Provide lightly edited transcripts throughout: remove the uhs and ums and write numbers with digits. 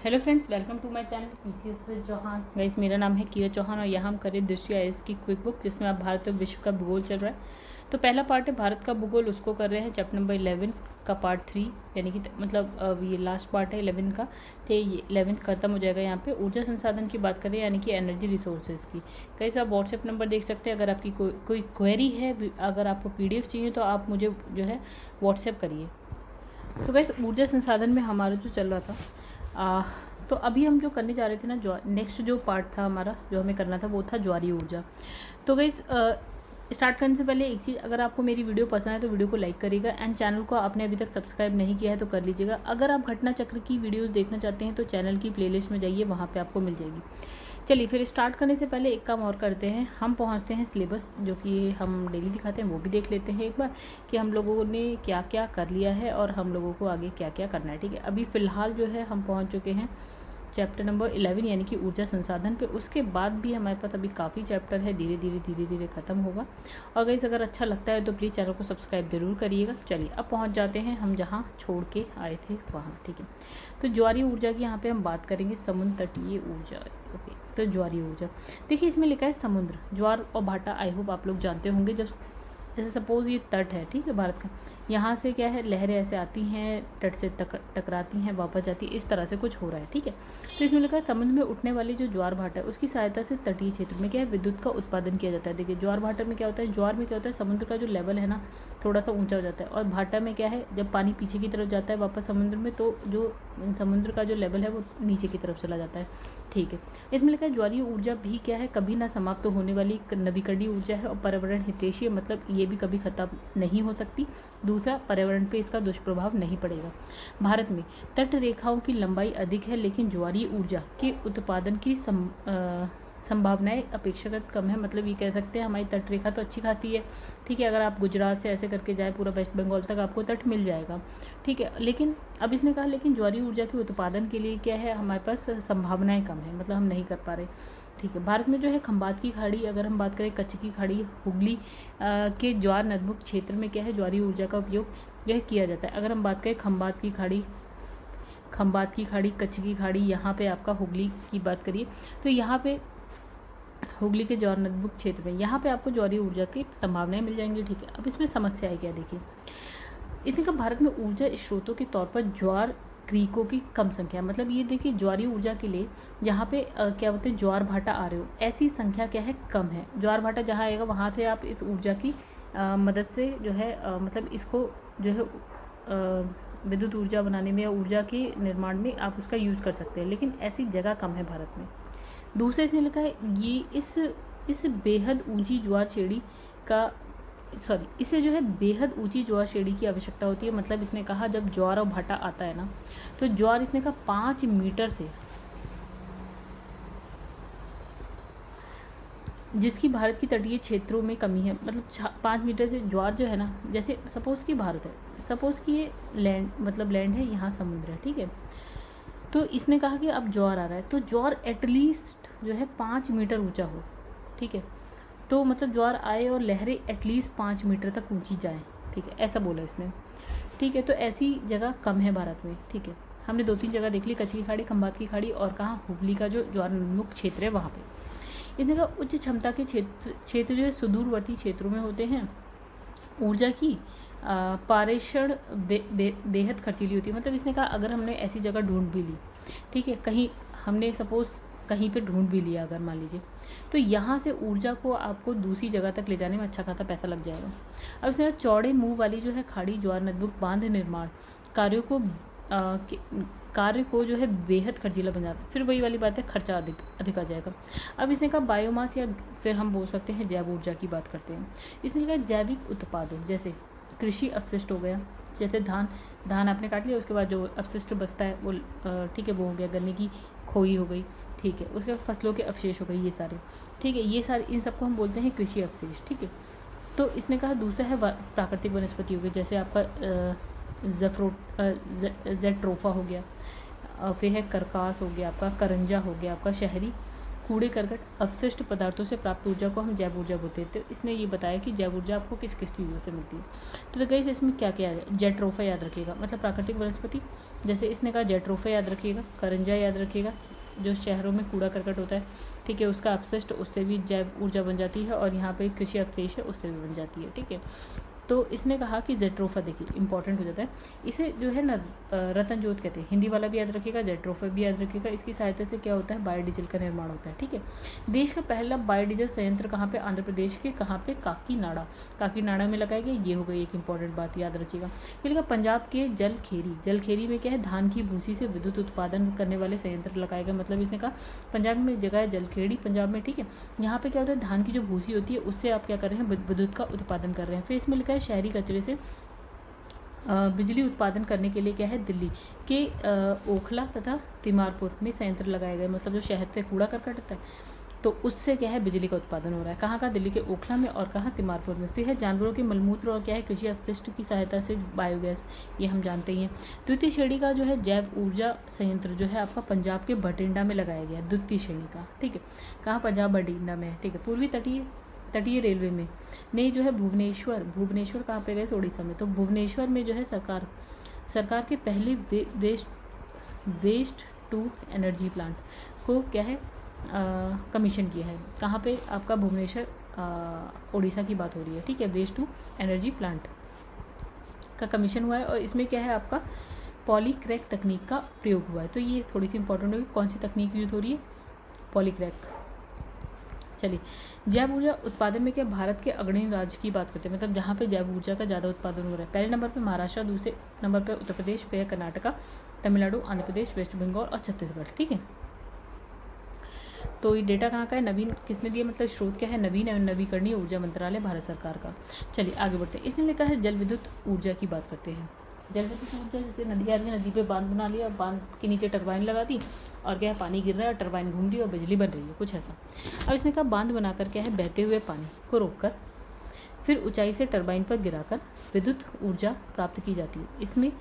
Hello friends, welcome to my channel PCS with Chauhan. Guys, मेरा नाम है किया चौहान और यहाँ हम करें दृश्य आईएएस की क्विक बुक, जिसमें आप भारत और विश्व का भूगोल चल रहा है। तो पहला पार्ट है भारत का भूगोल, उसको कर रहे हैं चैप्टर नंबर 11 का पार्ट 3, यानी कि मतलब अब ये लास्ट पार्ट है 11 का। तो ये 11 खत्म हो जाएगा। यहाँ पे ऊर्जा संसाधन की बात करें, यानी कि एनर्जी रिसोर्सेज की। गाइस, आप व्हाट्सएप नंबर देख सकते हैं। अगर आपकी कोई क्वेरी है, अगर आपको पीडीएफ चाहिए तो आप मुझे जो है व्हाट्सएप करिए। तो गाइस, ऊर्जा संसाधन में हमारा जो चल रहा था, तो अभी हम जो करने जा रहे थे ना, नेक्स्ट जो पार्ट था हमारा जो हमें करना था, वो था ज्वारीय ऊर्जा। तो गाइस, स्टार्ट करने से पहले एक चीज़, अगर आपको मेरी वीडियो पसंद है तो वीडियो को लाइक करिएगा एंड चैनल को आपने अभी तक सब्सक्राइब नहीं किया है तो कर लीजिएगा। अगर आप घटना चक्र की वीडियोस देखना चाहते हैं तो चैनल की प्लेलिस्ट में जाइए, वहाँ पे आपको मिल जाएगी। चलिए फिर स्टार्ट करने से पहले एक काम और करते हैं, हम पहुंचते हैं सिलेबस जो कि हम डेली दिखाते हैं, वो भी देख लेते हैं एक बार कि हम लोगों ने क्या क्या कर लिया है और हम लोगों को आगे क्या क्या करना है। ठीक है, अभी फ़िलहाल जो है हम पहुंच चुके हैं चैप्टर नंबर 11 यानी कि ऊर्जा संसाधन पे। उसके बाद भी हमारे पास अभी काफ़ी चैप्टर है, धीरे धीरे ख़त्म होगा। और गाइस, अगर अच्छा लगता है तो प्लीज़ चैनल को सब्सक्राइब जरूर करिएगा। चलिए अब पहुंच जाते हैं हम जहां छोड़ के आए थे वहां। ठीक है, तो ज्वारीय ऊर्जा की यहाँ पे हम बात करेंगे, समुद्र तटीय ऊर्जा। ओके, तो ज्वारीय ऊर्जा देखिए, इसमें लिखा है समुद्र, ज्वार और भाटा। आई होप आप लोग जानते होंगे। जब जैसे सपोज़ ये तट है, ठीक है, भारत का, यहाँ से क्या है, लहरें ऐसे आती हैं, तट से टकराती हैं, वापस जाती है, इस तरह से कुछ हो रहा है। ठीक है, तो इसमें लिखा है समुद्र में उठने वाली जो ज्वार भाटा है, उसकी सहायता से तटीय क्षेत्र में क्या है, विद्युत का उत्पादन किया जाता है। देखिए, ज्वार भाटा में क्या होता है, ज्वार में क्या होता है, समुद्र का जो लेवल है ना, थोड़ा सा ऊंचा हो जाता है, और भाटा में क्या है, जब पानी पीछे की तरफ जाता है वापस समुद्र में, तो जो समुद्र का जो लेवल है वो नीचे की तरफ चला जाता है। ठीक है, इसमें लिखा है ज्वारीय ऊर्जा भी क्या है, कभी ना समाप्त होने वाली नवीकरणीय ऊर्जा है और पर्यावरण हितैषी, मतलब ये भी कभी खत्म नहीं हो सकती। दूसरा, पर्यावरण पे इसका दुष्प्रभाव नहीं पड़ेगा। भारत में तट रेखाओं की लंबाई अधिक है, लेकिन ज्वारीय ऊर्जा के उत्पादन की संभावनाएं अपेक्षाकृत कम है। मतलब ये कह सकते हैं हमारी तट रेखा तो अच्छी खाती है। ठीक है, अगर आप गुजरात से ऐसे करके जाए पूरा वेस्ट बंगाल तक आपको तट मिल जाएगा। ठीक है, लेकिन अब इसने कहा लेकिन ज्वारीय ऊर्जा के उत्पादन के लिए क्या है, हमारे पास संभावनाएं कम है, मतलब हम नहीं कर पा रहे। ठीक है, भारत में जो है खंबात की खाड़ी, अगर हम बात करें कच्छ की खाड़ी, हुगली के ज्वार नदमुख क्षेत्र में क्या है, ज्वारीय ऊर्जा का उपयोग जो है किया जाता है। अगर हम बात करें खंबात की खाड़ी, कच्छ की खाड़ी, यहाँ पे आपका हुगली की बात करिए तो यहाँ पे हुगली के ज्वार नदमुख क्षेत्र में यहाँ पे आपको ज्वारीय ऊर्जा की संभावनाएं मिल जाएंगी। ठीक है, अब इसमें समस्या है क्या, देखिए, इसने कहा भारत में ऊर्जा स्रोतों के तौर पर ज्वार क्रीकों की कम संख्या, मतलब ये देखिए ज्वारीय ऊर्जा के लिए जहाँ पे क्या बोलते हैं ज्वार भाटा आ रहे हो, ऐसी संख्या क्या है, कम है। ज्वार भाटा जहाँ आएगा वहाँ से आप इस ऊर्जा की मदद से जो है मतलब इसको जो है विद्युत ऊर्जा बनाने में या ऊर्जा के निर्माण में आप उसका यूज़ कर सकते हैं, लेकिन ऐसी जगह कम है भारत में। दूसरे इसने लिखा है ये इस बेहद ऊंची ज्वार श्रेणी का इसे जो है बेहद ऊंची ज्वार श्रेणी की आवश्यकता होती है। मतलब इसने कहा जब ज्वार और भाटा आता है ना, तो ज्वार इसने कहा 5 मीटर से, जिसकी भारत की तटीय क्षेत्रों में कमी है, मतलब 5 मीटर से ज्वार जो है ना, जैसे सपोज़ कि भारत है, सपोज़ कि ये लैंड, मतलब लैंड है, यहाँ समुद्र है। ठीक है, तो इसने कहा कि अब ज्वार आ रहा है तो ज्वार एटलीस्ट जो है 5 मीटर ऊंचा हो। ठीक है, तो मतलब ज्वार आए और लहरें एटलीस्ट 5 मीटर तक ऊंची जाएं। ठीक है, ऐसा बोला इसने। ठीक है, तो ऐसी जगह कम है भारत में। ठीक है, हमने 2-3 जगह देख ली, कच्छ की खाड़ी, खंबात की खाड़ी, और कहाँ, हुगली का जो ज्वारमुख क्षेत्र है वहाँ पे। इसने कहा उच्च क्षमता के क्षेत्र जो है सुदूरवर्ती क्षेत्रों में होते हैं। ऊर्जा की पारेषण बेहद खर्चीली होती है। मतलब इसने कहा अगर हमने ऐसी जगह ढूंढ भी ली, ठीक है, कहीं हमने सपोज़ कहीं पे ढूंढ भी लिया अगर मान लीजिए, तो यहाँ से ऊर्जा को आपको दूसरी जगह तक ले जाने में अच्छा खासा पैसा लग जाएगा। अब इसमें चौड़े मुंह वाली जो है खाड़ी ज्वार नदमुख बांध निर्माण कार्य को जो है बेहद खर्चीला बन जाता है। फिर वही वाली बात है, खर्चा अधिक आ जाएगा। अब इसने कहा बायोमास, या फिर हम बोल सकते हैं जैव ऊर्जा की बात करते हैं। इसने कहा जैविक उत्पादों, जैसे कृषि अपशिष्ट हो गया, जैसे धान आपने काट लिया, उसके बाद जो अपशिष्ट बचता है वो ठीक है वो हो गया, गन्ने की खोई हो गई। ठीक है, उसके बाद फसलों के अवशेष हो गए, ये सारे। ठीक है, ये सारे, इन सबको हम बोलते हैं कृषि अवशेष। ठीक है, तो इसने कहा दूसरा है प्राकृतिक वनस्पति हो गई, जैसे आपका जेट्रोफा हो गया, फिर है करकास हो गया, आपका करंजा हो गया, आपका शहरी कूड़े करकट अवशिष्ट पदार्थों से प्राप्त ऊर्जा को हम जैव ऊर्जा बोलते हैं। तो इसने ये बताया कि जैव ऊर्जा आपको किस किस चीज़ों से मिलती है। तो गाइस इसमें क्या क्या है, जेट्रोफा याद रखिएगा, मतलब प्राकृतिक वनस्पति, जैसे इसने कहा जेट्रोफा याद रखिएगा, करंजा याद रखिएगा, जो शहरों में कूड़ा करकट होता है, ठीक है, उसका अपशिष्ट, उससे भी जैव ऊर्जा बन जाती है, और यहाँ पे कृषि अवशेष है उससे भी बन जाती है, ठीक है। तो इसने कहा कि जेट्रोफा, देखिए इंपॉर्टेंट हो जाता है, इसे जो है ना रतन जोत कहते हैं, हिंदी वाला भी याद रखिएगा, जेट्रोफा भी याद रखिएगा। इसकी सहायता से क्या होता है, बायोडीजल का निर्माण होता है, ठीक है। देश का पहला बायोडीजल संयंत्र कहाँ पे, आंध्र प्रदेश के कहाँ पे, काकीनाडा, काकीनाडा में लगाया गया। ये हो गई एक इंपॉर्टेंट बात, याद रखिएगा। फिर लिखा पंजाब के जलखेरी, जलखेरी में क्या है, धान की भूसी से विद्युत उत्पादन करने वाले संयंत्र लगाए गए। मतलब इसने कहा पंजाब में जगह है जलखेड़ी, पंजाब में, ठीक है। यहाँ पे क्या होता है, धान की जो भूसी होती है उससे आप क्या कर रहे हैं, विद्युत का उत्पादन कर रहे हैं। फिर इसमें लिखा है शहरी कचरे से बिजली उत्पादन करने के लिए क्या है, दिल्ली के ओखला तथा तिमारपुर में संयंत्र लगाए गए। मतलब जो शहर से कूड़ा करकट होता है तो उससे क्या है, बिजली का उत्पादन हो रहा है। कहाँ का, दिल्ली के ओखला में, और कहाँ, तिमारपुर में। फिर है जानवरों के मलमूत्र और क्या है, कृषि अपशिष्ट की सहायता से बायोगैस, ये हम जानते ही हैं। द्वितीय श्रेणी का जो है जैव ऊर्जा संयंत्र जो है आपका पंजाब के भटिंडा में लगाया गया, द्वितीय श्रेणी का, ठीक है। कहाँ, पंजाब भटिंडा में है, ठीक है। पूर्वी तटीय रेलवे में नहीं जो है भुवनेश्वर कहाँ पे गए, उड़ीसा में। तो भुवनेश्वर में जो है सरकार के पहले वेस्ट टू एनर्जी प्लांट को क्या है, कमीशन किया है। कहाँ पे, आपका भुवनेश्वर, उड़ीसा की बात हो रही है, ठीक है। वेस्ट टू एनर्जी प्लांट का कमीशन हुआ है, और इसमें क्या है आपका पॉलीक्रैक तकनीक का प्रयोग हुआ है। तो ये थोड़ी सी इंपॉर्टेंट होगी, कौन सी तकनीक यूज हो रही है, पॉलीक्रैक। चलिए, जैव ऊर्जा उत्पादन में क्या, भारत के अग्रणी राज्य की बात करते हैं, मतलब जहाँ पे जैव ऊर्जा का ज़्यादा उत्पादन हो रहा है। पहले नंबर पे महाराष्ट्र, दूसरे नंबर पे उत्तर प्रदेश, फिर कर्नाटका, तमिलनाडु, आंध्र प्रदेश, वेस्ट बंगाल और छत्तीसगढ़, ठीक है। तो ये डेटा कहाँ का है, नवीन किसने दिया, मतलब स्रोत क्या है, नवीन एवं नवीकरणीय ऊर्जा मंत्रालय, भारत सरकार का। चलिए आगे बढ़ते हैं। इसने लिखा है जल विद्युत ऊर्जा की बात करते हैं। जल विद्युत ऊर्जा, जैसे नदी आ रही है, नदी पे बांध बना लिया, बांध के नीचे टरबाइन लगा दी, और क्या है, पानी गिर रहा है, टरबाइन घूम रही है और बिजली बन रही है, कुछ ऐसा। अब इसने कहा बांध बनाकर क्या है, बहते हुए पानी को रोककर फिर ऊंचाई से टरबाइन पर गिराकर विद्युत ऊर्जा प्राप्त की जाती है। इसमें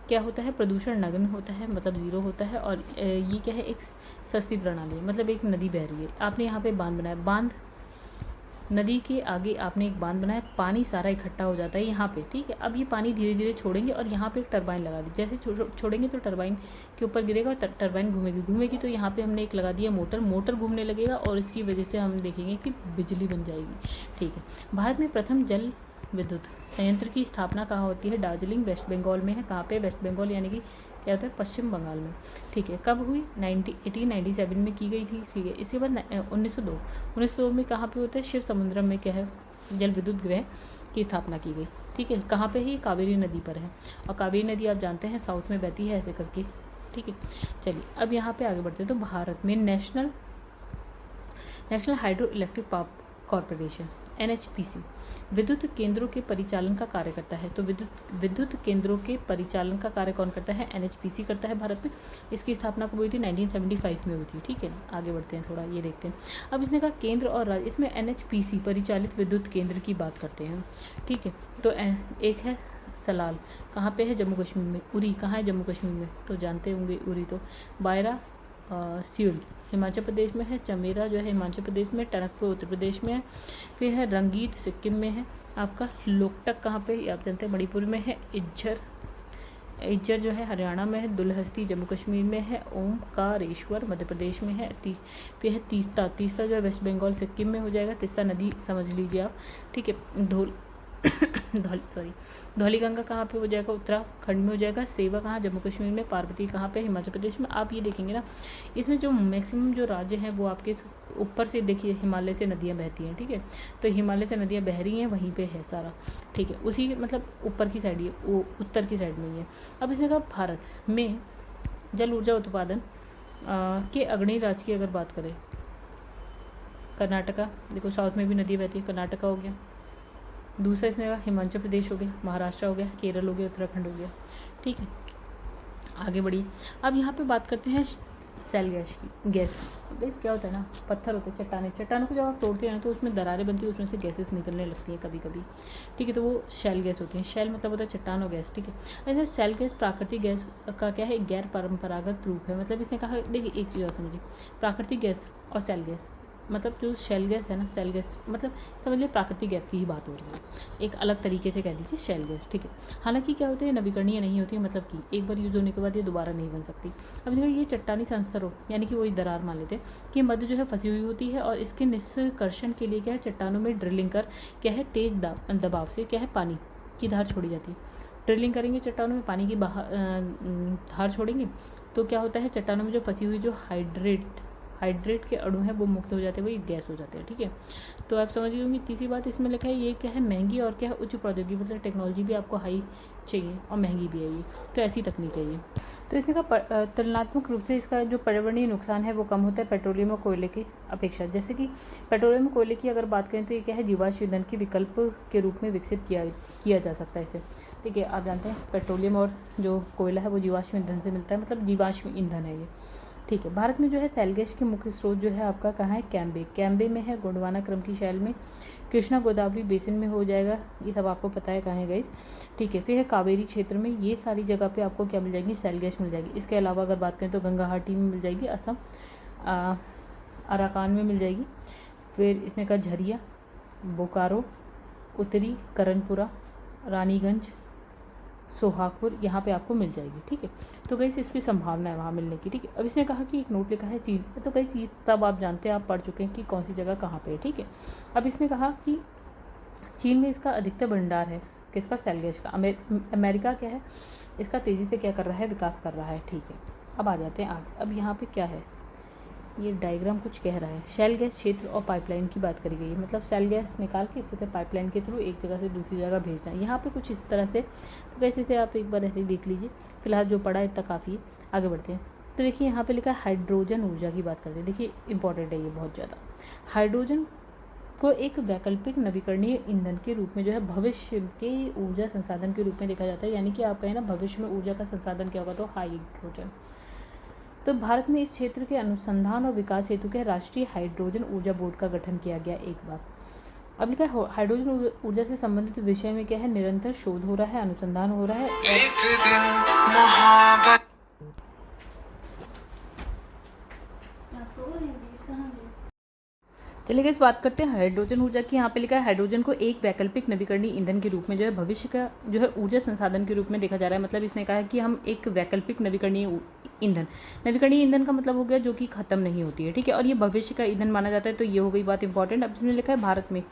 क्या होता है, प्रदूषण नगण्य होता है, मतलब जीरो होता है, और ये क्या है, एक सस्ती प्रणाली है। मतलब एक नदी बह रही है, आपने यहाँ पे बांध बनाया, बांध नदी के आगे आपने एक बांध बनाया, पानी सारा इकट्ठा हो जाता है यहाँ पे, ठीक है। अब ये पानी धीरे धीरे छोड़ेंगे और यहाँ पे एक टरबाइन लगा दी, जैसे छोड़ेंगे तो टरबाइन के ऊपर गिरेगा और टरबाइन घूमेगी, तो यहाँ पे हमने एक लगा दिया मोटर घूमने लगेगा, और इसकी वजह से हम देखेंगे कि बिजली बन जाएगी, ठीक है। भारत में प्रथम जल विद्युत संयंत्र की स्थापना कहाँ होती है, दार्जिलिंग, वेस्ट बंगाल में है। कहाँ पे, वेस्ट बंगाल, यानी कि क्या होता है, पश्चिम बंगाल में, ठीक है। कब हुई, 1897 में की गई थी, ठीक है। इसके बाद 1902 में कहाँ पे होता है, शिव समुद्रम में क्या है, जल विद्युत गृह की स्थापना की गई, ठीक है। कहाँ पे है, कावेरी नदी पर है, और कावेरी नदी आप जानते हैं साउथ में बहती है ऐसे करके, ठीक है। चलिए अब यहाँ पे आगे बढ़ते हैं। तो भारत में national hydro electric power corporation, NHPC विद्युत केंद्रों के परिचालन का कार्य करता है। तो विद्युत केंद्रों के परिचालन का कार्य कौन करता है, NHPC करता है भारत में। इसकी स्थापना कब हुई थी, 1975 में हुई थी, ठीक है। आगे बढ़ते हैं, थोड़ा ये देखते हैं। अब इसने कहा केंद्र और राज्य, इसमें NHPC परिचालित विद्युत केंद्र की बात करते हैं, ठीक है। तो एक है सलाल, कहाँ पे है, जम्मू कश्मीर में। उरी कहाँ है, जम्मू कश्मीर में, तो जानते होंगे उरी। तो बायरा सिउल हिमाचल प्रदेश में है, चमेरा जो है हिमाचल प्रदेश में, टनकपुर उत्तर प्रदेश में है। फिर है रंगीत सिक्किम में है, आपका लोकटक कहाँ पे, आप जानते हैं मणिपुर में है। इज्जर जो है हरियाणा में है। दुलहस्ती जम्मू कश्मीर में है। ओमकारेश्वर मध्य प्रदेश में है। फिर है तीस्ता जो है वेस्ट बंगाल सिक्किम में हो जाएगा। तीस्ता नदी समझ लीजिए आप, ठीक है। धौलीगंगा कहाँ पे हो जाएगा, उत्तराखंड में हो जाएगा। सेवा कहाँ, जम्मू कश्मीर में। पार्वती कहाँ पे, हिमाचल प्रदेश में। आप ये देखेंगे ना, इसमें जो मैक्सिमम जो राज्य हैं वो आपके ऊपर से देखिए हिमालय से नदियाँ बहती हैं, ठीक है। तो हिमालय से नदियाँ बह रही हैं, वहीं पे है सारा, ठीक है। उसी मतलब ऊपर की साइड, ये वो उत्तर की साइड में ही है। अब इसने कहा भारत में जल ऊर्जा उत्पादन के अग्रणी राज्य की अगर बात करें, कर्नाटका, देखो साउथ में भी नदी बहती है, कर्नाटका हो गया। दूसरा इसने कहा हिमाचल प्रदेश हो गया, महाराष्ट्र हो गया, केरल हो गया, उत्तराखंड हो गया, ठीक है। आगे बढ़िए। अब यहाँ पे बात करते हैं सेल गैस गैस क्या होता है ना, पत्थर होते हैं, चट्टानों को जब आप तोड़ते हैं ना तो उसमें दरारें बनती है, उसमें से गैसेस निकलने लगती हैं कभी कभी, ठीक है, तो वो शेल गैस होती हैं। शेल मतलब होता है चट्टान और गैस, ठीक है। ऐसे सेल गैस प्राकृतिक गैस का क्या है, गैर परंपरागत रूप है। मतलब इसने कहा, देखिए एक चीज़ और समझिए, प्राकृतिक गैस और सेल गैस, मतलब जो शेल गैस है ना, सेल गैस मतलब समझिए प्राकृतिक गैस की ही बात हो रही है, एक अलग तरीके से कह लीजिए शेल गैस, ठीक है। हालांकि क्या होती है, नवीकरणीय नहीं होती है, मतलब कि एक बार यूज़ होने के बाद ये दोबारा नहीं बन सकती। अब देखो ये चट्टानी संस्तरों यानी कि वही दरार मान लेते हैं कि मध्य जो है फंसी हुई होती है, और इसके निष्कर्षण के लिए क्या है, चट्टानों में ड्रिलिंग कर क्या है, तेज दबाव से क्या है, पानी की धार छोड़ी जाती है। ड्रिलिंग करेंगे चट्टानों में, पानी की धार छोड़ेंगे, तो क्या होता है, चट्टानों में जो फंसी हुई जो हाइड्रेट के अणु हैं वो मुक्त हो जाते हैं, वही गैस हो जाते हैं, ठीक है। तो आप समझ गए होंगे। तीसरी बात इसमें लिखा है, ये क्या है, महंगी और क्या है, उच्च प्रौद्योगिकी, मतलब टेक्नोलॉजी भी आपको हाई चाहिए और महंगी भी है ये, तो ऐसी तकनीक है ये। तो इसने कहा तुलनात्मक रूप से इसका जो पर्यावरणीय नुकसान है वो कम होता है पेट्रोलियम और कोयले की अपेक्षा। जैसे कि पेट्रोलियम और कोयले की अगर बात करें तो ये क्या है, जीवाश्म ईंधन के विकल्प के रूप में विकसित किया जा सकता है इसे, ठीक है। आप जानते हैं पेट्रोलियम और जो कोयला है वो जीवाश्म ईंधन से मिलता है, मतलब जीवाश्म ईंधन है ये, ठीक है। भारत में जो है सेल गैस के मुख्य स्रोत जो है आपका कहाँ है, कैम्बे में है, गोंडवाना क्रम की शैल में, कृष्णा गोदावरी बेसिन में हो जाएगा, ये सब आपको पता है कहाँ है गाइस, ठीक है। फिर है कावेरी क्षेत्र में, ये सारी जगह पे आपको क्या मिल जाएगी, सेल गैस मिल जाएगी। इसके अलावा अगर बात करें तो गंगाहाटी में मिल जाएगी, असम अराकान में मिल जाएगी। फिर इसने कहा झरिया, बोकारो, उत्तरी करणपुरा, रानीगंज, सोहागपुर, यहाँ पे आपको मिल जाएगी, ठीक है। तो गाइस इसकी संभावना है वहाँ मिलने की, ठीक है। अब इसने कहा कि एक नोट लिखा है चीन, तो गाइस ये तब आप जानते हैं, आप पढ़ चुके हैं कि कौन सी जगह कहाँ पे है, ठीक है। अब इसने कहा कि चीन में इसका अधिकतर भंडार है, किसका, सेल गैस का। अमेरिका क्या है, इसका तेज़ी से क्या कर रहा है, विकास कर रहा है, ठीक है। अब आ जाते हैं आगे। अब यहाँ पर क्या है, ये डायग्राम कुछ कह रहा है, शेल गैस क्षेत्र और पाइपलाइन की बात करी गई है, मतलब शेल गैस निकाल के फिर पाइपलाइन के थ्रू एक जगह से दूसरी जगह भेजना है। यहाँ पे कुछ इस तरह से, तो वैसे से आप एक बार ऐसे ही देख लीजिए, फिलहाल जो पढ़ा है इतना काफ़ी है, आगे बढ़ते हैं। तो देखिए यहाँ पे लिखा है हाइड्रोजन ऊर्जा की बात करते हैं। देखिए इंपॉर्टेंट है ये बहुत ज़्यादा। हाइड्रोजन को एक वैकल्पिक नवीकरणीय ईंधन के रूप में जो है भविष्य के ऊर्जा संसाधन के रूप में देखा जाता है, यानी कि आप कहें ना भविष्य में ऊर्जा का संसाधन क्या होगा, तो हाइड्रोजन। तो भारत में इस क्षेत्र के अनुसंधान और विकास हेतु के राष्ट्रीय हाइड्रोजन ऊर्जा बोर्ड का गठन किया गया। एक बात अब लिखा है, हाइड्रोजन ऊर्जा से संबंधित विषय में क्या है, निरंतर शोध हो रहा है, अनुसंधान हो रहा है। एक दिन मोहब्बत चलिए इस बात करते हैं हाइड्रोजन ऊर्जा की। यहाँ पे लिखा है हाइड्रोजन को एक वैकल्पिक नवीकरणीय ईंधन के रूप में जो है भविष्य का जो है ऊर्जा संसाधन के रूप में देखा जा रहा है। मतलब इसने कहा है कि हम एक वैकल्पिक नवीकरणीय ईंधन का मतलब हो गया जो कि खत्म नहीं होती है, ठीक है, और ये भविष्य का ईंधन माना जाता है। तो ये हो गई बात इंपॉर्टेंट। अब इसमें लिखा है भारत में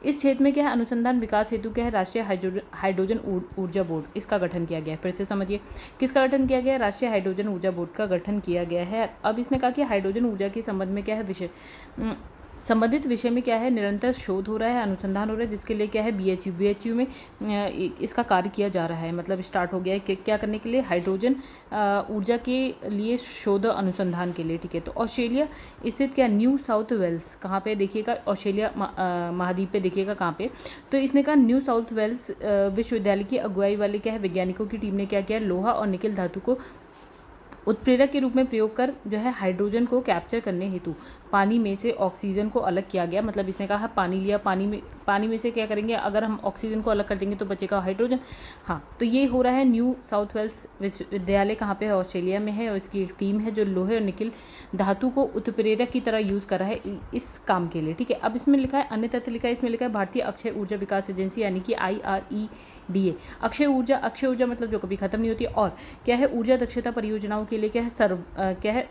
इस क्षेत्र में क्या है, अनुसंधान विकास हेतु क्या है, राष्ट्रीय हाइड्रोजन ऊर्जा बोर्ड, इसका गठन किया गया है। फिर से समझिए किसका गठन किया गया है, राष्ट्रीय हाइड्रोजन ऊर्जा बोर्ड का गठन किया गया है। अब इसने कहा कि हाइड्रोजन ऊर्जा के संबंध में क्या है, संबंधित विषय में क्या है, निरंतर शोध हो रहा है, अनुसंधान हो रहा है, जिसके लिए क्या है बीएचयू में इसका कार्य किया जा रहा है। मतलब स्टार्ट हो गया है क्या करने के लिए, हाइड्रोजन ऊर्जा के लिए शोध अनुसंधान के लिए, ठीक है। तो ऑस्ट्रेलिया स्थित क्या, न्यू साउथ वेल्स, कहाँ पे देखिएगा, ऑस्ट्रेलिया महाद्वीप पे देखिएगा कहाँ पे। तो इसने कहा न्यू साउथ वेल्स विश्वविद्यालय की अगुवाई वाले क्या है वैज्ञानिकों की टीम ने क्या किया, लोहा और निकेल धातु को उत्प्रेरक के रूप में प्रयोग कर जो है हाइड्रोजन को कैप्चर करने हेतु पानी में से ऑक्सीजन को अलग किया गया। मतलब इसने कहा पानी लिया, पानी में से क्या करेंगे, अगर हम ऑक्सीजन को अलग कर देंगे तो बचेगा हाइड्रोजन। हाँ, तो ये हो रहा है न्यू साउथ वेल्स विश्वविद्यालय, कहाँ पे है, ऑस्ट्रेलिया में है, और इसकी टीम है जो लोहे और निकिल धातु को उत्प्रेरक की तरह यूज़ कर रहा है इस काम के लिए, ठीक है। अब इसमें लिखा है अन्य तथ्य लिखा है, इसमें लिखा है भारतीय अक्षय ऊर्जा विकास एजेंसी यानी कि IREDA, अक्षय ऊर्जा मतलब जो कभी खत्म नहीं होती। और क्या है, ऊर्जा दक्षता परियोजनाओं के लिए क्या है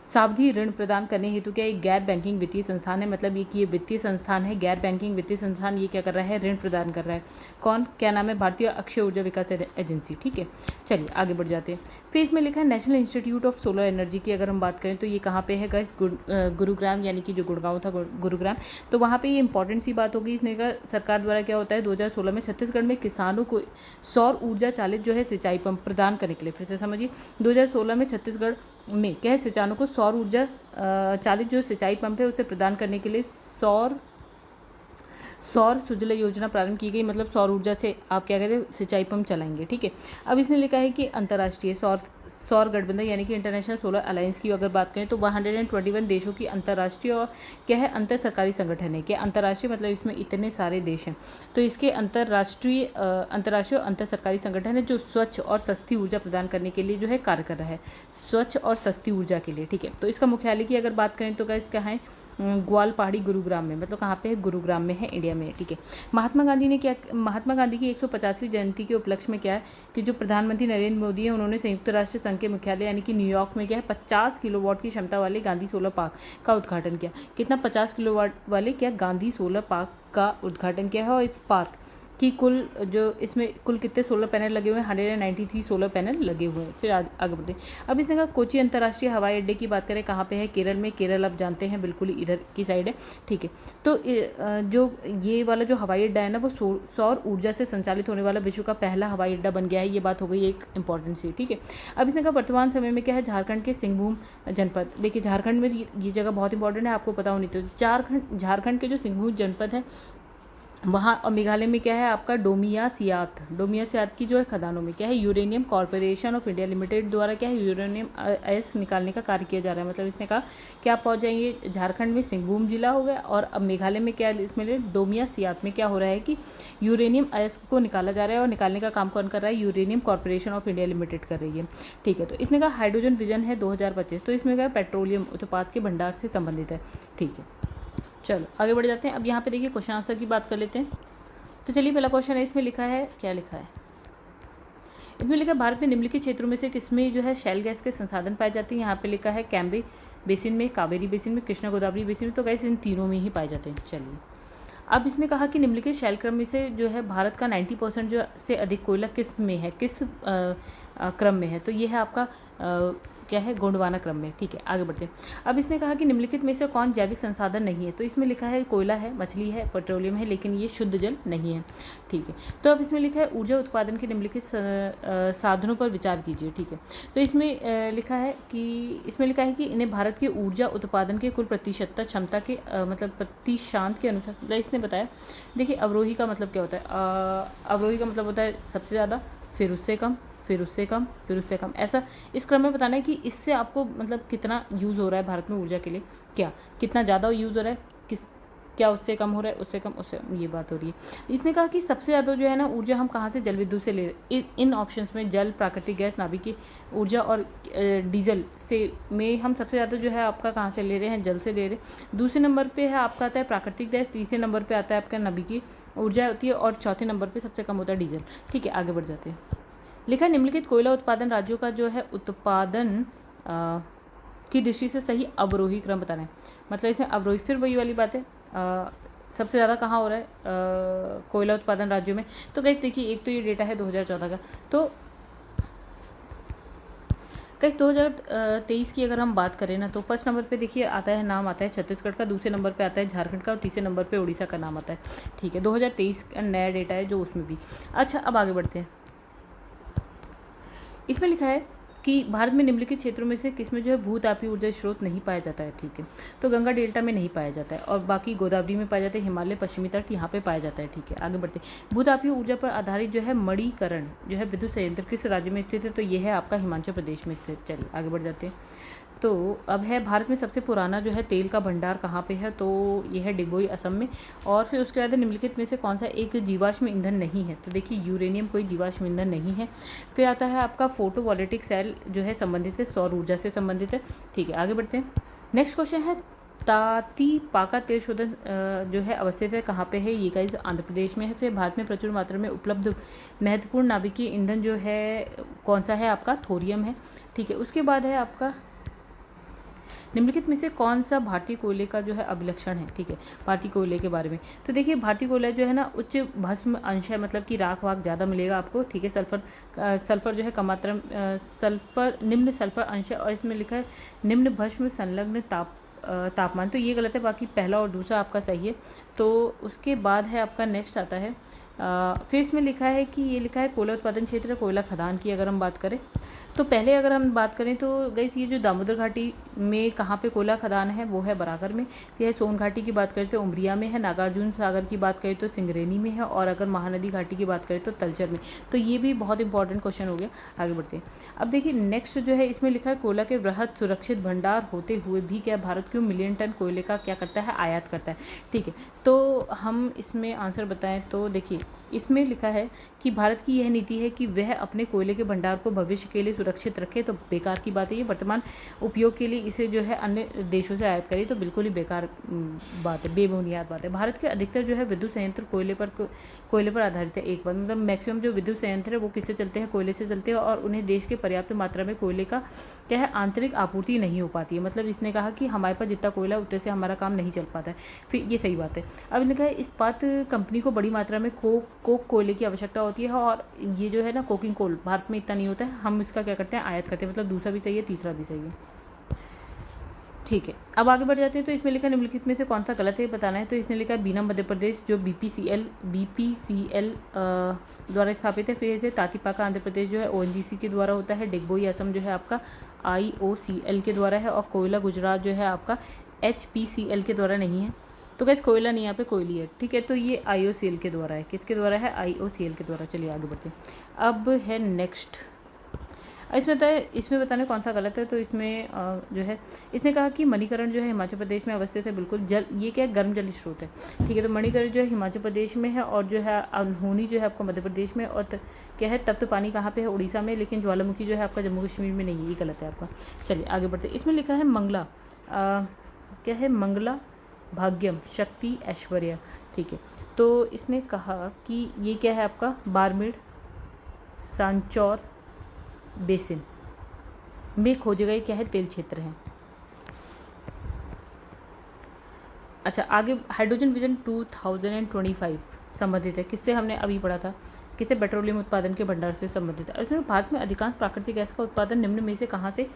सावधि ऋण प्रदान करने हेतु क्या एक गैर बैंकिंग वित्तीय संस्थान है। मतलब ये वित्तीय संस्थान है, गैर बैंकिंग वित्तीय संस्थान, ये क्या कर रहा है, ऋण प्रदान कर रहा है। कौन, क्या नाम है, भारतीय अक्षय ऊर्जा विकास एजेंसी, ठीक है। चलिए आगे बढ़ जाते हैं। फिर इसमें लिखा है national institute of solar energy की अगर हम बात करें तो ये कहाँ पे है गाइस, गुरुग्राम, यानी कि जो गुड़गांव था गुरुग्राम, तो वहाँ पे ये इंपॉर्टेंट सी बात होगी। इसने कहा सरकार द्वारा क्या होता है 2016 में छत्तीसगढ़ में किसानों को सौर ऊर्जा चालित जो है सिंचाई पंप प्रदान करने के लिए, फिर से समझिए 2016 में छत्तीसगढ़ में क्या है, सिंचाइयों को सौर ऊर्जा चालित जो सिंचाई पंप है उसे प्रदान करने के लिए सौर सुजला योजना प्रारंभ की गई। मतलब सौर ऊर्जा से आप क्या करें, सिंचाई पंप चलाएंगे, ठीक है। अब इसने लिखा है कि अंतर्राष्ट्रीय सौर गठबंधन यानी कि इंटरनेशनल सोलर अलायंस की अगर बात करें तो 121 देशों की अंतर्राष्ट्रीय और क्या है अंतर सरकारी संगठन है। क्या अंतर्राष्ट्रीय मतलब इसमें इतने सारे देश हैं, तो इसके अंतर्राष्ट्रीय और अंतर सरकारी संगठन है जो स्वच्छ और सस्ती ऊर्जा प्रदान करने के लिए जो है कार्य कर रहा है, स्वच्छ और सस्ती ऊर्जा के लिए। ठीक है, तो इसका मुख्यालय की अगर बात करें तो गाइस क्या है, ग्वालपहाड़ी गुरुग्राम में, मतलब कहाँ पे है, गुरुग्राम में है, इंडिया में है। ठीक है, महात्मा गांधी की 150वीं जयंती के उपलक्ष्य में क्या है कि जो प्रधानमंत्री नरेंद्र मोदी है उन्होंने संयुक्त राष्ट्र संघ के मुख्यालय यानी कि न्यूयॉर्क में क्या है 50 किलोवाट की क्षमता वाले गांधी सोलर पार्क का उद्घाटन किया। कितना, 50 किलोवाट वाले क्या गांधी सोलर पार्क का उद्घाटन किया है। और इस पार्क कि कुल जो इसमें कुल कितने सोलर पैनल लगे हुए हैं, 193 सोलर पैनल लगे हुए हैं। फिर आगे बढ़ते हैं। अब इसने कहा कोची अंतर्राष्ट्रीय हवाई अड्डे की बात करें, कहाँ पे है, केरल में। केरल आप जानते हैं बिल्कुल ही इधर की साइड है। ठीक है, तो जो ये वाला जो हवाई अड्डा है ना वो सौर ऊर्जा से संचालित होने वाला विश्व का पहला हवाई अड्डा बन गया है। ये बात हो गई एक इंपॉर्टेंट सी। ठीक है, अब इसने कहा वर्तमान समय में क्या है, झारखंड के सिंहभूम जनपद। देखिए झारखंड में ये जगह बहुत इंपॉर्टेंट है, आपको पता होनी चाहिए। झारखंड के जो सिंहभूम जनपद है वहाँ, और मेघालय में क्या है आपका डोमियासियात की जो है खदानों में क्या है uranium corporation of India limited द्वारा क्या है यूरेनियम अयस्क निकालने का कार्य किया जा रहा है। मतलब इसने कहा कि आप पहुँच जाएंगे झारखंड में सिंहभूम जिला हो गया, और अब मेघालय में क्या इसमें डोमियासियात में क्या हो रहा है कि यूरेनियम अयस्क को निकाला जा रहा है, और निकालने का काम कौन कर रहा है, uranium corporation of India limited कर रही है। ठीक है, तो इसने कहा हाइड्रोजन विजन है 2025, तो इसमें क्या पेट्रोलियम उत्पाद के भंडार से संबंधित है। ठीक है, चलो आगे बढ़ जाते हैं। अब यहाँ पे देखिए क्वेश्चन आंसर की बात कर लेते हैं। तो चलिए पहला क्वेश्चन है, इसमें लिखा है, क्या लिखा है, इसमें लिखा है भारत में निम्नलिखित क्षेत्रों में से किसमें जो है शैल गैस के संसाधन पाए जाते हैं। यहाँ पे लिखा है कैम्ब्री बेसिन में, कावेरी बेसिन में, कृष्णा गोदावरी बेसिन में। तो गैस इन तीनों में ही पाए जाते हैं। चलिए, अब इसने कहा कि निम्नलिखित शैल क्रम में से जो है भारत का 90% जो से अधिक कोयला किस में है, किस क्रम में है, तो ये है आपका क्या है, गोंडवाना क्रम में। ठीक है, आगे बढ़ते हैं। अब इसने कहा कि निम्नलिखित में से कौन जैविक संसाधन नहीं है, तो इसमें लिखा है कोयला है, मछली है, पेट्रोलियम है, लेकिन ये शुद्ध जल नहीं है। ठीक है, तो अब इसमें लिखा है ऊर्जा उत्पादन के निम्नलिखित साधनों पर विचार कीजिए। ठीक है, तो इसमें लिखा है कि इन्हें भारत की ऊर्जा उत्पादन के कुल प्रतिशतता क्षमता के मतलब प्रतिशांत के अनुसार, मतलब इसने बताया। देखिए अवरोही का मतलब क्या होता है, अवरोही का मतलब होता है सबसे ज़्यादा, फिर उससे कम, फिर उससे कम, फिर उससे कम, ऐसा इस क्रम में बताना है कि इससे आपको मतलब कितना यूज़ हो रहा है भारत में ऊर्जा के लिए, क्या कितना ज़्यादा यूज़ हो रहा है, क्या उससे कम हो रहा है, उससे कम, उससे ये बात हो रही है। इसने कहा कि सबसे ज़्यादा जो है ना ऊर्जा हम कहाँ से, जल विद्युत से ले रहे हैं। इन ऑप्शंस में जल, प्राकृतिक गैस, नाभिकीय ऊर्जा और डीजल से में हम सबसे ज़्यादा जो है आपका कहाँ से ले रहे हैं, जल से ले रहे हैं। दूसरे नंबर पे है आपका आता है प्राकृतिक गैस, तीसरे नंबर पे आता है आपका नाभिकीय ऊर्जा होती है, और चौथे नंबर पर सबसे कम होता है डीजल। ठीक है, आगे बढ़ जाते हैं। लिखा निम्नलिखित कोयला उत्पादन राज्यों का जो है उत्पादन की दृष्टि से सही अवरोही क्रम बताना है। मतलब इसमें अवरोही, फिर वही वाली बात है, सबसे ज़्यादा कहाँ हो रहा है कोयला उत्पादन राज्यों में। तो गाइस देखिए, एक तो ये डेटा है 2014 का, तो गाइस 2023 की अगर हम बात करें ना, तो फर्स्ट नंबर पे देखिए आता है, नाम आता है छत्तीसगढ़ का, दूसरे नंबर पे आता है झारखंड का, और तीसरे नंबर पे उड़ीसा का नाम आता है। ठीक है, 2023 का नया डेटा है जो उसमें भी। अच्छा, अब आगे बढ़ते हैं। इसमें लिखा है कि भारत में निम्नलिखित क्षेत्रों में से किसमें जो है भूतापीय ऊर्जा स्रोत नहीं पाया जाता है। ठीक है, तो गंगा डेल्टा में नहीं पाया जाता है, और बाकी गोदावरी में पाया जाता है, हिमालय पश्चिमी तट यहाँ पे पाया जाता है। ठीक है, आगे बढ़ते हैं। भूतापीय ऊर्जा पर आधारित जो है मणिकरण जो है विद्युत संयंत्र किस राज्य में स्थित है, तो ये है आपका हिमाचल प्रदेश में स्थित। चलिए आगे बढ़ जाते हैं। तो अब है भारत में सबसे पुराना जो है तेल का भंडार कहाँ पे है, तो ये है डिगबोई, असम में। और फिर उसके बाद निम्नलिखित में से कौन सा एक जीवाश्म ईंधन नहीं है, तो देखिए यूरेनियम कोई जीवाश्म ईंधन नहीं है। फिर आता है आपका फोटोवोल्टिक सेल जो है संबंधित है, सौर ऊर्जा से संबंधित है। ठीक है, आगे बढ़ते हैं। नेक्स्ट क्वेश्चन है तातीपाका तेल शोधन जो है अवस्थित है कहाँ पे है, ये गाइस आंध्र प्रदेश में है। फिर भारत में प्रचुर मात्रा में उपलब्ध महत्वपूर्ण नाभिकीय ईंधन जो है कौन सा है आपका, थोरियम है। ठीक है, उसके बाद है आपका निम्नलिखित में से कौन सा भारतीय कोयले का जो है अभिलक्षण है। ठीक है, भारतीय कोयले के बारे में, तो देखिए भारतीय कोयला जो है ना उच्च भस्म अंश है, मतलब कि राख वाख ज़्यादा मिलेगा आपको। ठीक है, सल्फर जो है कम मात्रा में, निम्न सल्फर अंश है, और इसमें लिखा है निम्न भस्म संलग्न तापमान, तो ये गलत है, बाकी पहला और दूसरा आपका सही है। तो उसके बाद है आपका नेक्स्ट आता है फिर इसमें लिखा है कि ये लिखा है कोयला उत्पादन क्षेत्र, कोयला खदान की अगर हम बात करें, तो पहले अगर हम बात करें तो गाइस ये जो दामोदर घाटी में कहाँ पे कोयला खदान है, वो है बराकर में। फिर है सोन घाटी की बात करें तो उमरिया में है। नागार्जुन सागर की बात करें तो सिंगरेनी में है। और अगर महानदी घाटी की बात करें तो तलचर में। तो ये भी बहुत इंपॉर्टेंट क्वेश्चन हो गया। आगे बढ़ते हैं। अब देखिए नेक्स्ट जो है इसमें लिखा है कोयला के वृहद सुरक्षित भंडार होते हुए भी क्या भारत क्यों मिलियन टन कोयले का क्या करता है, आयात करता है। ठीक है, तो हम इसमें आंसर बताएं तो देखिए इसमें लिखा है कि भारत की यह नीति है कि वह अपने कोयले के भंडार को भविष्य के लिए सुरक्षित रखे। तो बेकार की बात है ये, वर्तमान उपयोग के लिए इसे जो है अन्य देशों से आयात करें तो बिल्कुल ही बेकार बात है, बेबुनियाद बात है। भारत के अधिकतर जो है विद्युत संयंत्र कोयले पर आधारित है। एक बात मतलब मैक्सिमम जो विद्युत संयंत्र है वो किससे चलते हैं, कोयले से चलते हैं। और उन्हें देश के पर्याप्त मात्रा में कोयले का क्या है आंतरिक आपूर्ति नहीं हो पाती है। मतलब इसने कहा कि हमारे पास जितना कोयला उतने से हमारा काम नहीं चल पाता है। फिर ये सही बात है। अब इन्होंने कहा इस्पात कंपनी को बड़ी मात्रा में कोक कोयले की आवश्यकता होती है। और ये जो है ना कोकिंग कोल भारत में इतना नहीं होता है, हम इसका क्या करते हैं आयात करते हैं। मतलब दूसरा भी सही है, तीसरा भी सही है। ठीक है, अब आगे बढ़ जाते हैं। तो इसमें लिखा निम्नलिखित में से कौन सा गलत है बताना है। तो इसने लिखा बीना मध्य प्रदेश जो बीपीसीएल द्वारा स्थापित है। फिर से तातीपाका आंध्र प्रदेश जो है ओएनजीसी के द्वारा होता है। डिगबोई असम जो है आपका आईओसीएल के द्वारा है। और कोयला गुजरात जो है आपका एचपीसीएल के द्वारा नहीं है। तो कैसे कोयला नहीं, यहाँ पे कोयली है। ठीक है, तो ये आईओसीएल के द्वारा है। किसके द्वारा है, आईओसीएल के द्वारा। चलिए आगे बढ़ते हैं। अब है नेक्स्ट, इसमें बताने कौन सा गलत है। तो इसमें जो है इसने कहा कि मणिकरण जो है हिमाचल प्रदेश में अवस्थित है। बिल्कुल जल, ये क्या है गर्म जल स्रोत है। ठीक है, तो मणिकरण जो है हिमाचल प्रदेश में है। और जो है अनहोनी जो है आपका मध्य प्रदेश में। और क्या है तप्त पानी कहाँ पे है, उड़ीसा में। लेकिन ज्वालामुखी जो है आपका जम्मू कश्मीर में नहीं है, ये गलत है आपका। चलिए आगे बढ़ते हैं। इसमें लिखा है मंगला क्या है, मंगला भाग्यम शक्ति ऐश्वर्या। ठीक है, तो इसने कहा कि ये क्या है आपका बारमेड़ सांचौर बेसिन में खोजे गए क्या है तेल क्षेत्र हैं। अच्छा आगे हाइड्रोजन विजन 2025 संबंधित है किससे, हमने अभी पढ़ा था किससे, पेट्रोलियम उत्पादन के भंडार से संबंधित है। इसमें भारत में अधिकांश प्राकृतिक गैस का उत्पादन निम्न में से कहाँ से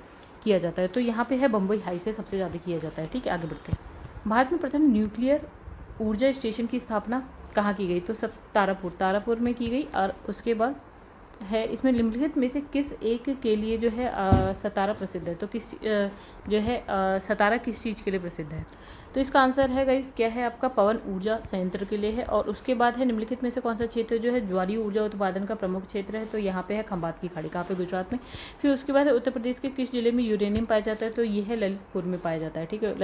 किया जाता है। तो यहाँ पे है बम्बई हाई से सबसे ज़्यादा किया जाता है। ठीक है, आगे बढ़ते हैं। भारत में प्रथम न्यूक्लियर ऊर्जा स्टेशन की स्थापना कहाँ की गई। तो सब तारापुर में की गई। और उसके बाद है इसमें निम्नलिखित में से किस एक के लिए जो है सतारा प्रसिद्ध है। तो किस जो है सतारा किस चीज़ के लिए प्रसिद्ध है। तो इसका आंसर है गाइस क्या है आपका पवन ऊर्जा संयंत्र के लिए है। और उसके बाद है निम्नलिखित में से कौन सा क्षेत्र जो है ज्वारीय ऊर्जा उत्पादन का प्रमुख क्षेत्र है। तो यहाँ पे है खंबात की खाड़ी, कहाँ पे, गुजरात में। फिर उसके बाद है उत्तर प्रदेश के किस जिले में यूरेनियम पाया जाता है। तो ये है ललितपुर में पाया जाता है। ठीक है,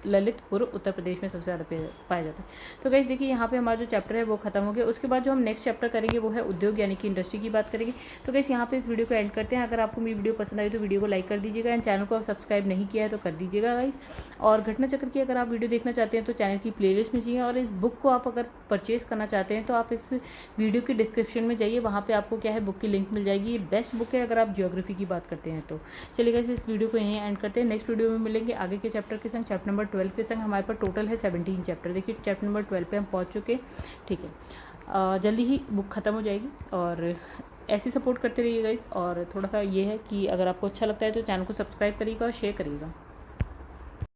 ललितपुर उत्तर प्रदेश में सबसे ज़्यादा पाया जाता है। तो गाइस देखिए यहाँ पे हमारा जो चैप्टर है वो खत्म हो गया। उसके बाद जो हम नेक्स्ट चैप्टर करेंगे वो है उद्योग यानी कि इंडस्ट्री की बात करेंगे। तो गाइस यहाँ पे इस वीडियो को एंड करते हैं। अगर आपको मेरी वीडियो पसंद आई तो वीडियो को लाइक कर दीजिएगा। एंड चैनल को सब्सक्राइब नहीं किया है तो कर दीजिएगा गाइस। और घटना चक्र की अगर आप वीडियो देखना चाहते हैं तो चैनल की प्लेलिस्ट में चाहिए। और इस बुक को आप अगर परचेज़ करना चाहते हैं तो आप इस वीडियो की डिस्क्रिप्शन में जाइए, वहाँ पर आपको क्या है बुक की लिंक मिल जाएगी। ये बेस्ट बुक है अगर आप ज्योग्राफी की बात करते हैं तो। चलिए गाइस इस वीडियो को यहीं एंड करते हैं। नेक्स्ट वीडियो में मिलेंगे आगे के चैप्टर के संग, चैप्टर नंबर 12 के संग। हमारे टोटल है 17 चैप्टर। देखिए चैप्टर नंबर 12 पे हम पहुंच चुके। ठीक है, जल्दी ही बुक ख़त्म हो जाएगी। और ऐसे सपोर्ट करते रहिए गाइस। और थोड़ा सा ये है कि अगर आपको अच्छा लगता है तो चैनल को सब्सक्राइब करिएगा और शेयर करिएगा।